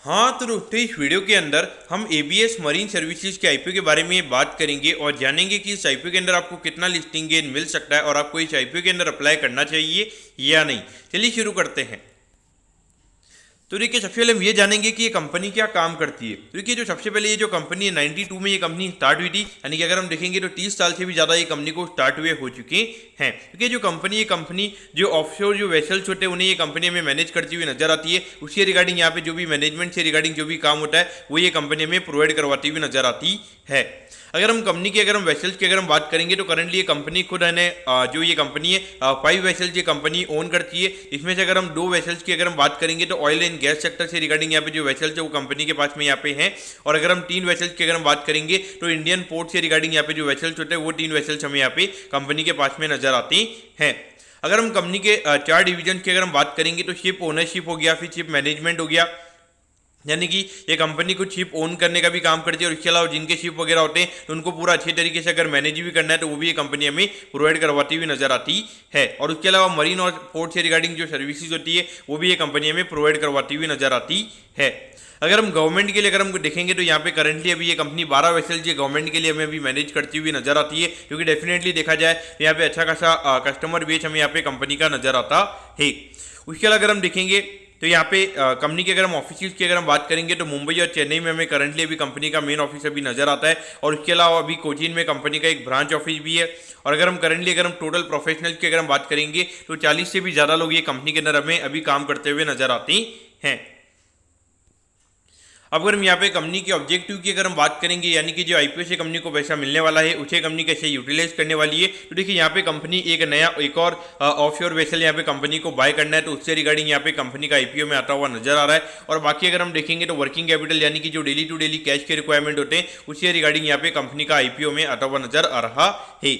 हाँ, तो दोस्तों इस वीडियो के अंदर हम एबीएस मरीन सर्विसेज के आईपीओ के बारे में बात करेंगे और जानेंगे कि इस आईपीओ के अंदर आपको कितना लिस्टिंग गेन मिल सकता है और आपको इस आईपीओ के अंदर अप्लाई करना चाहिए या नहीं। चलिए शुरू करते हैं। तो देखिए, सबसे पहले हम ये जानेंगे कि ये कंपनी क्या काम करती है। तो देखिए, जो सबसे पहले ये जो कंपनी है 92 में ये कंपनी स्टार्ट हुई थी, यानी कि अगर हम देखेंगे तो 30 साल से भी ज़्यादा ये कंपनी को स्टार्ट हुए हो चुके हैं। क्योंकि जो कंपनी जो ऑफशोर जो वेसल्स होते हैं उन्हें ये कंपनी हमें मैनेज करती हुई नजर आती है। उसके रिगार्डिंग यहाँ पे जो भी मैनेजमेंट से रिगार्डिंग जो भी काम होता है वो ये कंपनी हमें प्रोवाइड करवाती हुई नजर आती है। अगर हम कंपनी की वेसल्स की हम बात करेंगे तो करंटली ये कंपनी खुद है जो ये कंपनी है 5 वेसल्स ये कंपनी ओन करती है। इसमें से अगर हम 2 वेसल्स की हम बात करेंगे तो ऑयल एंड गैस सेक्टर से रिगार्डिंग यहाँ पे जो वेसल्स है वो कंपनी के पास में यहाँ पे हैं। और अगर हम 3 वेसल्स की हम बात करेंगे तो इंडियन पोर्ट से रिगार्डिंग यहाँ पे जो वेसल्स होते हैं वो 3 वेसल्स हमें यहाँ पे कंपनी के पास में नजर आती हैं। अगर हम कंपनी के 4 डिवीजन की हम बात करेंगे तो शिप ओनरशिप हो गया, फिर शिप मैनेजमेंट हो गया, यानी कि ये कंपनी को शिप ओन करने का भी काम करती है और इसके अलावा जिनके शिप वगैरह होते हैं तो उनको पूरा अच्छे तरीके से अगर मैनेज भी करना है तो वो भी ये कंपनी हमें प्रोवाइड करवाती हुई नजर आती है। और उसके अलावा मरीन और पोर्ट से रिगार्डिंग जो सर्विसेज होती है वो भी ये कंपनी हमें प्रोवाइड करवाती हुई नजर आती है। अगर हम गवर्नमेंट के लिए हम देखेंगे तो यहाँ पे करंटली अभी ये कंपनी 12 वेसल्स ये गवर्नमेंट के लिए हमें अभी मैनेज करती हुई नजर आती है, क्योंकि डेफिनेटली देखा जाए तो यहाँ पे अच्छा खासा कस्टमर बेस हमें यहाँ पे कंपनी का नजर आता है। उसके अलावा अगर हम देखेंगे तो यहाँ पे कंपनी के हम ऑफिस की हम बात करेंगे तो मुंबई और चेन्नई में हमें करंटली अभी कंपनी का मेन ऑफिस अभी नजर आता है। और उसके अलावा अभी कोचीन में कंपनी का एक ब्रांच ऑफिस भी है। और अगर हम करंटली हम टोटल प्रोफेशनल्स की हम बात करेंगे तो 40 से भी ज़्यादा लोग ये कंपनी के अंदर हमें अभी काम करते हुए नजर आते हैं। अब अगर हम यहाँ पे कंपनी के ऑब्जेक्टिव की हम बात करेंगे, यानी कि जो आईपीओ से कंपनी को पैसा मिलने वाला है उसे कंपनी कैसे यूटिलाइज करने वाली है, तो देखिए यहाँ पे कंपनी एक और ऑफशोर वेसल यहाँ पे कंपनी को बाय करना है तो उससे रिगार्डिंग यहाँ पे कंपनी का आईपीओ में आता हुआ नजर आ रहा है। और बाकी अगर हम देखेंगे तो वर्किंग कैपिटल यानी कि जो डेली टू डेली कैश के रिक्वायरमेंट होते हैं उससे रिगार्डिंग यहाँ पे कंपनी का आईपीओ में आता हुआ नजर आ रहा है।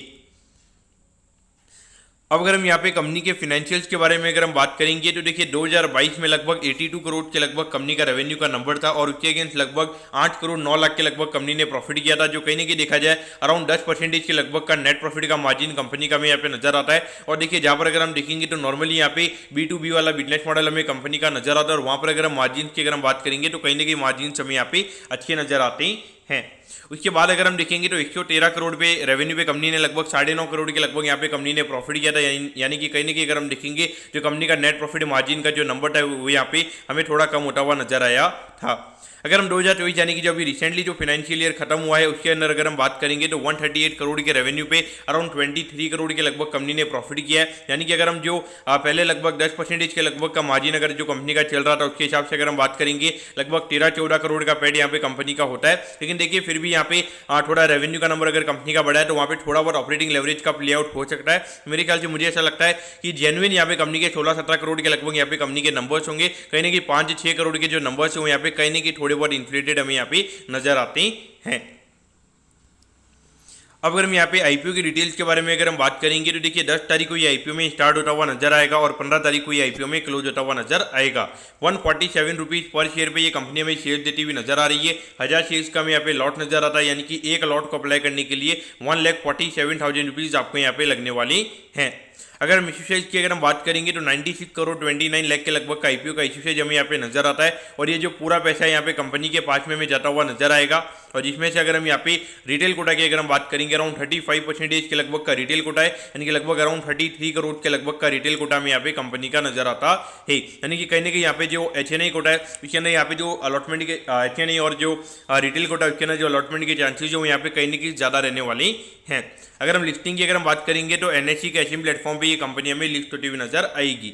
अब अगर हम यहाँ पे कंपनी के फाइनेंशियल्स के बारे में हम बात करेंगे तो देखिए 2022 में लगभग 82 करोड़ के लगभग कंपनी का रेवेन्यू का नंबर था और उसके अगेंस्ट लगभग 8 करोड़ 9 लाख के लगभग कंपनी ने प्रॉफिट किया था, जो कहीं ना कहीं देखा जाए अराउंड 10% के लगभग का नेट प्रॉफिट का मार्जिन कंपनी का हमें यहाँ पे नजर आता है। और देखिए जहाँ पर अगर हम देखेंगे तो नॉर्मली यहाँ पे B2B वाला बिजनेस मॉडल हमें कंपनी का नजर आता है और वहाँ पर अगर हम मार्जिन की हम बात करेंगे तो कहीं ना कहीं मार्जिन हमें यहाँ पे अच्छे नजर आते हैं। उसके बाद अगर हम देखेंगे तो 113 करोड़ पे रेवेन्यू पे कंपनी ने लगभग 9.5 करोड़ के लगभग यहाँ पे कंपनी ने प्रॉफिट किया था, यानी कि कहीं ना कहीं अगर हम देखेंगे जो कंपनी का नेट प्रॉफिट मार्जिन का जो नंबर था वो यहाँ पे हमें थोड़ा कम होता हुआ नजर आया था। अगर हम 2024 यानी कि जो अभी रिसेंटली जो फाइनेंशियल ईयर खत्म हुआ है उसके अंदर अगर हम बात करेंगे तो 138 करोड़ के रेवेन्यू पे अराउंड 23 करोड़ के लगभग कंपनी ने प्रॉफिट किया है। यानी कि अगर हम जो पहले लगभग 10% के लगभग का मार्जिन अगर जो कंपनी का चल रहा था उसके हिसाब से अगर हम बात करेंगे लगभग 13-14 करोड़ का पेड यहाँ पे कंपनी का होता है। लेकिन देखिए फिर भी यहाँ पे थोड़ा रेवेन्यू का नंबर अगर कंपनी का बढ़ा है तो वहाँ पे थोड़ा बहुत ऑपरेटिंग लेवरेज का प्ले आउट हो सकता है। मेरे ख्याल से मुझे ऐसा लगता है कि जेन्युइन यहाँ पे कंपनी के 16-17 करोड़ के लगभग यहाँ पे कंपनी के नंबर्स होंगे, कहीं ना कहीं 5-6 करोड़ के जो नंबर्स हैं यहाँ पे कहीं ना कहीं थोड़े बहुत इन्फ्लेटेड यहाँ पे नजर आते हैं। अब अगर हम यहाँ पे आईपीओ की डिटेल्स के बारे में अगर हम बात करेंगे तो देखिए 10 तारीख को ये आईपीओ में स्टार्ट होता हुआ नजर आएगा और 15 तारीख को ये आईपीओ में क्लोज होता हुआ नजर आएगा। 147 रुपीज पर शेयर पे ये कंपनी हमें शेयर देती हुई नजर आ रही है। 1000 शेयर्स का हमें यहाँ पे लॉट नजर आता है, यानी कि एक लॉट को अप्लाई करने के लिए 1,47,000 रुपीज आपको यहाँ पे लगने वाली हैं। अगर हम इश्यू साइज की अगर हम बात करेंगे तो 96 करोड़ 29 लाख के लगभग का आईपीओ का इश्यू साइज हमें यहाँ पे नजर आता है। और ये जो पूरा पैसा है यहाँ पे कंपनी के पास में जाता हुआ नजर आएगा। और जिसमें से अगर हम यहाँ पे रिटेल कोटा की अगर हम बात करेंगे अराउंड 35% के लगभग का रिटेल कोटा है, यानी कि लगभग अराउंड 33 करोड़ के लगभग का रिटेल कोटा में यहाँ पे कंपनी का नजर आता है। यानी कि कहीं ना कहीं यहाँ पे जो HNI कोटा है उसके अंदर यहाँ पे जो अलॉटमेंट के HNI और जो रिटेल कोटा उसके अंदर जो अलॉटमेंट के चांसेज जो यहाँ पे कहीं ना कहीं ज़्यादा रहने वाली हैं। अगर हम लिस्टिंग की अगर हम बात करेंगे तो NSE के एशियन प्लेटफॉर्म पे ये कंपनी हमें लिस्ट होती हुई नजर आएगी।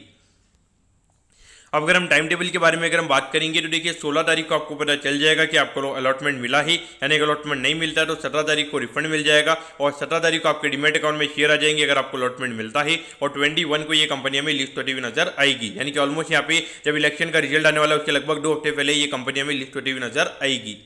अब अगर हम टाइम टेबल के बारे में अगर हम बात करेंगे तो देखिए 16 तारीख को आपको पता चल जाएगा कि आपको अलॉटमेंट मिला ही, यानी अलॉटमेंट नहीं मिलता है तो 17 तारीख को रिफंड मिल जाएगा और 17 तारीख को आपके डीमेट अकाउंट में शेयर आ जाएंगे अगर आपको अलॉटमेंट मिलता है। और 21 को ये कंपनी हमें लिस्ट होती हुई नजर आएगी, यानी कि ऑलमोस्ट यहाँ पे जब इलेक्शन का रिजल्ट आने वाला है उसके लगभग 2 हफ्ते पहले ये कंपनी हमें लिस्ट होती हुई नजर आएगी।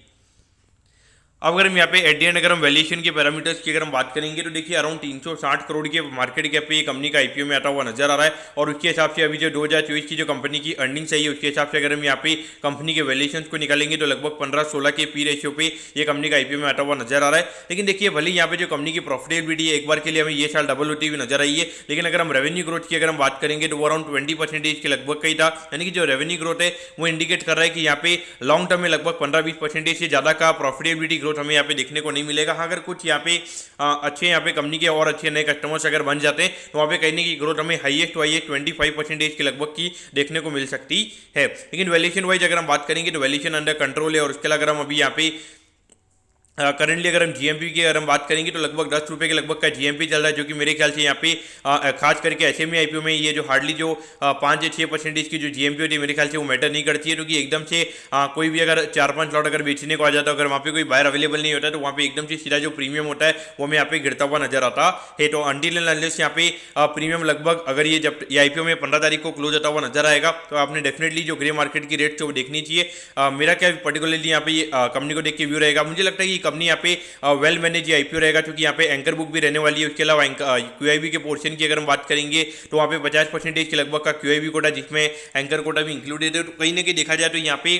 अब अगर हम यहाँ पे एट द एंड अगर हम वैल्यूएशन के पैरामीटर्स की अगर हम बात करेंगे तो देखिए अराउंड 360 करोड़ के मार्केट कैप पे ये कंपनी का आईपीओ में आता हुआ नजर आ रहा है। और उसके हिसाब से अभी जो 2024 की जो कंपनी की अर्निंग्स है उसके हिसाब से अगर हम यहाँ पे कंपनी के वैल्यूएशन को निकालेंगे तो लगभग 15-16 के पी रेशियो पे ये कंपनी का आईपीओ में आता हुआ नजर आ रहा है। लेकिन देखिए भले यहाँ पे जो कंपनी की प्रॉफिटेबिलिटी है एक बार के लिए हमें ये साल डबल होती हुई नजर आई है, लेकिन अगर हम रेवेन्यू ग्रोथ की अगर हम बात करेंगे तो वो अराउंड 20% के लगभग का ही था। यानी कि जो रेवेन्यू ग्रोथ है वो इंडिकेट कर रहा है कि यहाँ पे लॉन्ग टर्म में लगभग 15-20% से ज्यादा का प्रॉफिटेबिलिटी ग्रोथ हमें यहाँ पे देखने को नहीं मिलेगा। हाँ, अगर कुछ यहाँ पे अच्छे यहाँ पे कंपनी के और अच्छे नए कस्टमर्स अगर बन जाते हैं तो वहाँ पे कहने की ग्रोथ हमें हाईएस्ट टू हाईएस्ट 25% के लगभग की देखने को मिल सकती है। लेकिन वैल्यूएशन वाइज अगर हम बात करेंगे तो वैल्यूएशन अंडर कंट्रोल है। और उसके अलावा अगर हम अभी यहाँ पे करंटली अगर हम जीएमपी की अगर हम बात करेंगे तो लगभग 10 रुपये के लगभग का जीएमपी चल रहा है, जो कि मेरे ख्याल से यहाँ पे खास करके एसएमई आईपीओ में ये जो हार्डली जो 5 या 6% की जो जीएमपी होती है मेरे ख्याल से वो मैटर नहीं करती है। क्योंकि एकदम से कोई भी अगर 4-5 लॉट अगर बेचने को आ जाता है, अगर वहाँ पे कोई बायर अवेलेबल नहीं होता है तो वहाँ पे एकदम से सीधा जो प्रीमियम होता है वो हमें यहाँ पे गिरता हुआ नजर आता है। तो अनटिल एंड अनलेस यहाँ पे प्रीमियम लगभग अगर ये जब ये आईपीओ में 15 तारीख को क्लोज होता हुआ नजर आएगा तो आपने डेफिनेटली जो ग्रे मार्केट की रेट वो देखनी चाहिए। मेरा क्या पर्टिकुलरली यहाँ पे कंपनी को देख के व्यू रहेगा, मुझे लगता है कि कंपनी यहाँ पे वेल मैनेज आईपीओ रहेगा, क्योंकि यहाँ पे एंकर बुक भी रहने वाली है। उसके अलावा क्यूआईबी के पोर्शन की अगर हम बात करेंगे तो वहाँ पे 50% के लगभग का क्यूआईबी कोटा, जिसमें एंकर कोटा भी इंक्लूडेड है। तो कहीं ना कहीं देखा जाए तो यहाँ पे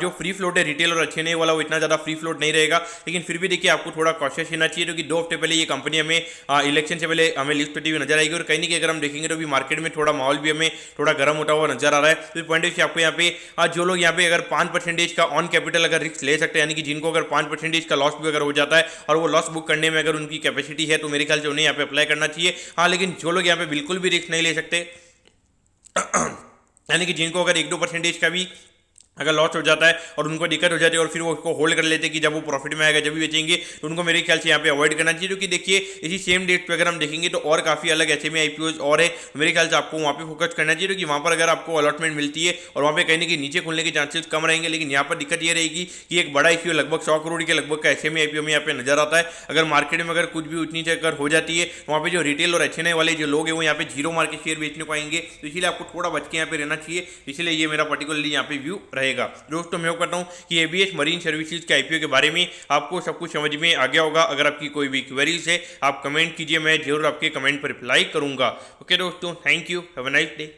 जो फ्री फ्लोट है रिटेल और अच्छे नहीं वाला वो इतना ज़्यादा फ्री फ्लोट नहीं रहेगा। लेकिन फिर भी देखिए आपको थोड़ा कॉशियस रहना चाहिए, क्योंकि 2 हफ्ते पहले ये कंपनी हमें इलेक्शन से पहले हमें लिस्ट होती हुई नजर आएगी। और कहीं ना कहीं अगर हम देखेंगे तो भी मार्केट में थोड़ा माहौल भी हमें थोड़ा गर्म होता हुआ नजर आ रहा है। तो इस पॉइंट से आपको यहाँ पे जो लोग यहाँ पे अगर 5% का ऑन कैपिटल अगर रिस्क ले सकते हैं, यानी कि जिनको अगर 5% का लॉस भी अगर हो जाता है और वो लॉस बुक करने में अगर उनकी कैपेसिटी है तो मेरे ख्याल से उन्हें यहाँ पे अप्लाई करना चाहिए। हाँ, लेकिन जो लोग यहाँ पे बिल्कुल भी रिस्क नहीं ले सकते यानी कि जिनको अगर 1-2% का भी अगर लॉस हो जाता है और उनको दिक्कत हो जाती है और फिर वो उसको होल्ड कर लेते हैं कि जब वो प्रॉफिट में आएगा जब भी बेचेंगे, तो उनको मेरे ख्याल से यहाँ पे अवॉइड करना चाहिए। क्योंकि देखिए इसी सेम डेट पे अगर हम देखेंगे तो और काफ़ी अलग एसएमई आईपीओज और है, मेरे ख्याल से आपको वहाँ पे फोकस करना चाहिए। क्योंकि वहाँ पर अगर आपको अलॉटमेंट मिलती है और वहाँ पे कहीं ना कहीं नीचे खुलने के चांसेस कम रहेंगे। लेकिन यहाँ पर दिक्कत ये रहेगी कि एक बड़ा इश्यू लगभग 100 करोड़ के लगभग का एसएमई आईपीओ में यहाँ पे नजर आता है। अगर मार्केट में अगर कुछ भी उतनी अगर हो जाती है वहाँ पे जो रिटेल और एचएनआई वाले जो लोग हैं वो यहाँ पे जीरो मार्केट शेयर बेचने को आएंगे। तो इसीलिए आपको थोड़ा बच के यहाँ पे रहना चाहिए। इसलिए ये मेरा पर्टिकुलरली यहाँ पे व्यू रहेगा। दोस्तों मैं करता हूँ कि एबीएस मरीन सर्विसेज के आईपीओ के बारे में आपको सब कुछ समझ में आ गया होगा। अगर आपकी कोई भी क्वेरीज है आप कमेंट कीजिए, मैं जरूर आपके कमेंट पर रिप्लाई करूंगा। ओके दोस्तों, thank you, have a nice day.